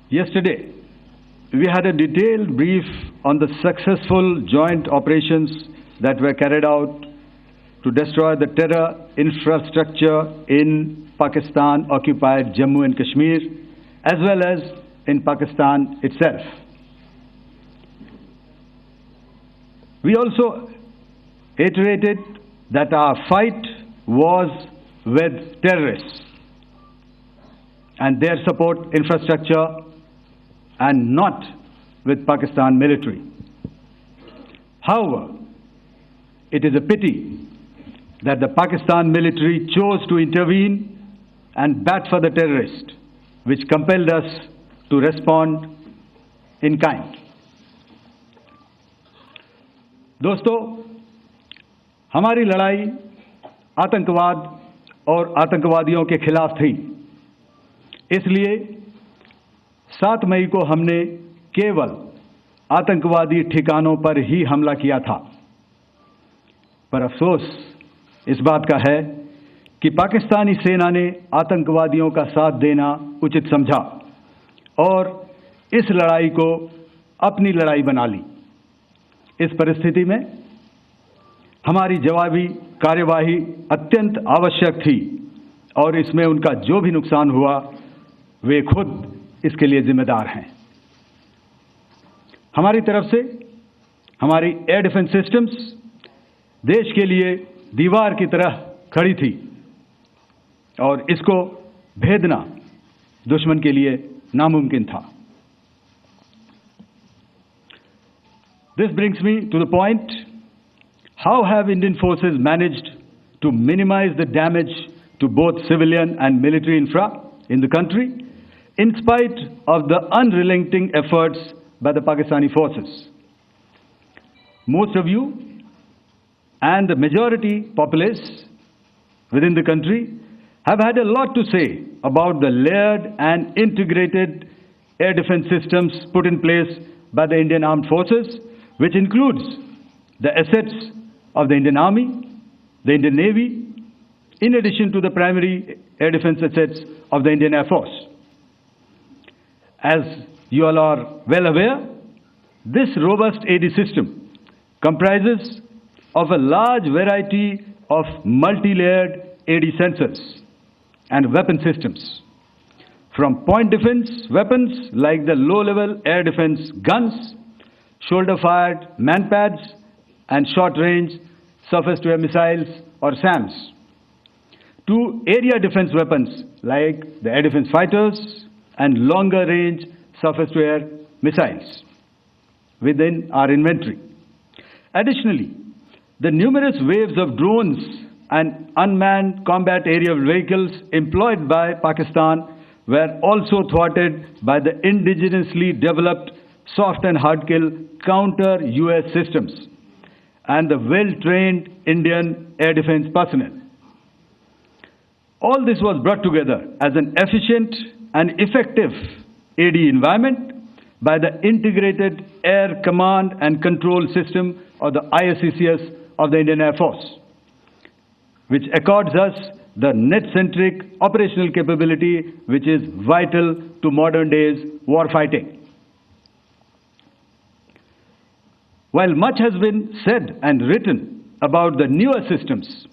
Yesterday, we had a detailed brief on the successful joint operations that were carried out to destroy the terror infrastructure in Pakistan-occupied Jammu and Kashmir, as well as in Pakistan itself. We also iterated that our fight was with terrorists and their support infrastructure and not with Pakistan military. However, it is a pity that the Pakistan military chose to intervene and bat for the terrorist, which compelled us to respond in kind. दोस्तों, हमारी लड़ाई आतंकवाद और आतंकवादियों के खिलाफ थी। इसलिए 7 मई को हमने केवल आतंकवादी ठिकानों पर ही हमला किया था। पर अफसोस इस बात का है कि पाकिस्तानी सेना ने आतंकवादियों का साथ देना उचित समझा और इस लड़ाई को अपनी लड़ाई बना ली। इस परिस्थिति में हमारी जवाबी कार्यवाही अत्यंत आवश्यक थी और इसमें उनका जो भी नुकसान हुआ, वे खुद इसके लिए जिम्मेदार हैं। हमारी तरफ से हमारी एयर डिफेंस सिस्टम्स देश के लिए दीवार की तरह खड़ी थी और इसको भेदना दुश्मन के लिए नामुमकिन था। This brings me to the point, how have Indian forces managed to minimize the damage to both civilian and military infra in the country, in spite of the unrelenting efforts by the Pakistani forces? Most of you and the majority populace within the country have had a lot to say about the layered and integrated air defense systems put in place by the Indian Armed Forces, which includes the assets of the Indian Army, the Indian Navy, in addition to the primary air defense assets of the Indian Air Force. As you all are well aware, this robust AD system comprises of a large variety of multi-layered AD sensors and weapon systems, from point defense weapons like the low-level air defense guns, shoulder-fired man-pads, and short-range surface-to-air missiles or SAMs, to area defense weapons like the air defense fighters and longer-range surface-to-air missiles within our inventory. Additionally, the numerous waves of drones and unmanned combat aerial vehicles employed by Pakistan were also thwarted by the indigenously developed soft and hard kill counter-US systems and the well-trained Indian air defense personnel. All this was brought together as an efficient and effective AD environment by the Integrated Air Command and Control System, or the ISCCS of the Indian Air Force, which accords us the net-centric operational capability which is vital to modern days warfighting. While much has been said and written about the newer systems,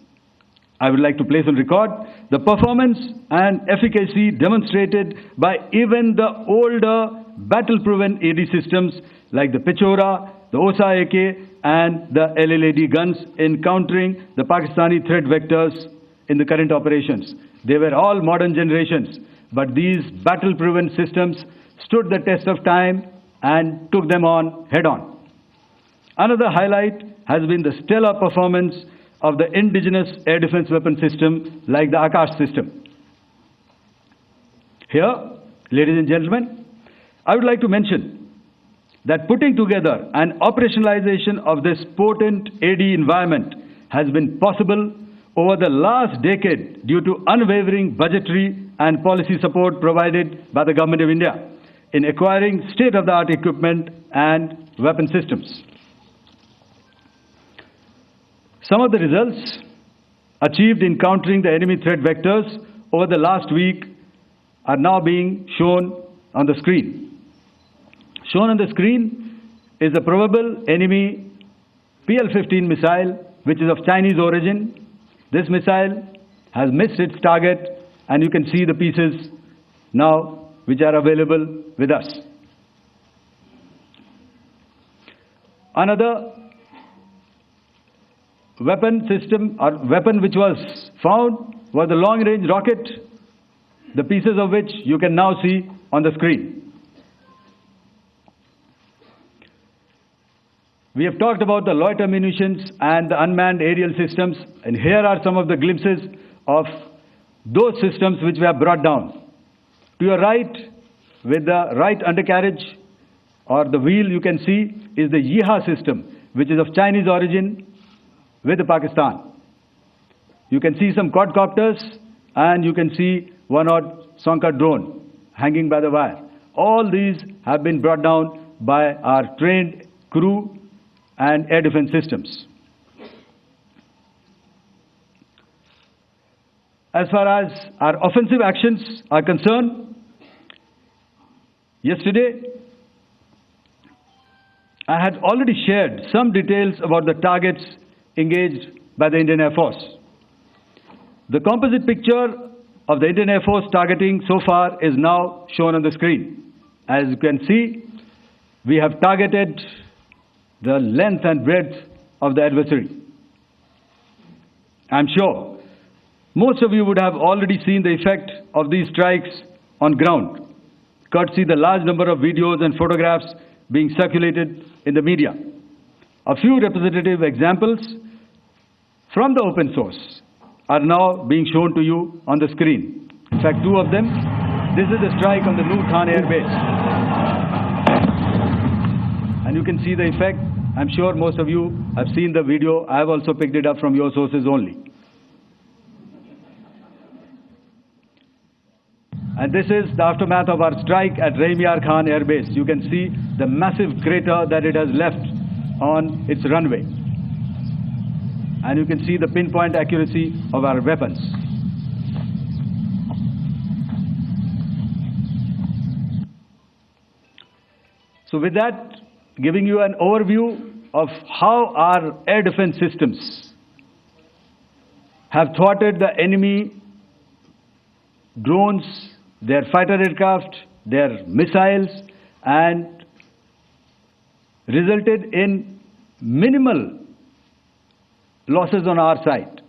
I would like to place on record the performance and efficacy demonstrated by even the older battle-proven AD systems like the Pechora, the OSA AK, and the LLAD guns in countering the Pakistani threat vectors in the current operations. They were all modern generations, but these battle-proven systems stood the test of time and took them on head-on. Another highlight has been the stellar performance of the indigenous air defense weapon system like the Akash system. Here, ladies and gentlemen, I would like to mention that putting together an operationalization of this potent AD environment has been possible over the last decade due to unwavering budgetary and policy support provided by the Government of India in acquiring state-of-the-art equipment and weapon systems. Some of the results achieved in countering the enemy threat vectors over the last week are now being shown on the screen. Shown on the screen is a probable enemy PL-15 missile, which is of Chinese origin. This missile has missed its target, and you can see the pieces now which are available with us. Another weapon system or weapon which was found was a long-range rocket, the pieces of which you can now see on the screen. We have talked about the loiter munitions and the unmanned aerial systems, and here are some of the glimpses of those systems which we have brought down. To your right, with the right undercarriage or the wheel, you can see is the Yeeha system, which is of Chinese origin with Pakistan. You can see some quadcopters, and you can see one odd Sonka drone hanging by the wire. All these have been brought down by our trained crew and air defense systems. As far as our offensive actions are concerned, yesterday I had already shared some details about the targets engaged by the Indian Air Force. The composite picture of the Indian Air Force targeting so far is now shown on the screen. As you can see, we have targeted the length and breadth of the adversary. I'm sure most of you would have already seen the effect of these strikes on ground, courtesy the large number of videos and photographs being circulated in the media. A few representative examples from the open source are now being shown to you on the screen. In fact, two of them. This is the strike on the Noor Khan Air Base. And you can see the effect. I'm sure most of you have seen the video. I have also picked it up from your sources only. And this is the aftermath of our strike at Raimiar Khan Air Base. You can see the massive crater that it has left on its runway. And you can see the pinpoint accuracy of our weapons. So with that, giving you an overview of how our air defense systems have thwarted the enemy drones, their fighter aircraft, their missiles, and resulted in minimal losses on our side.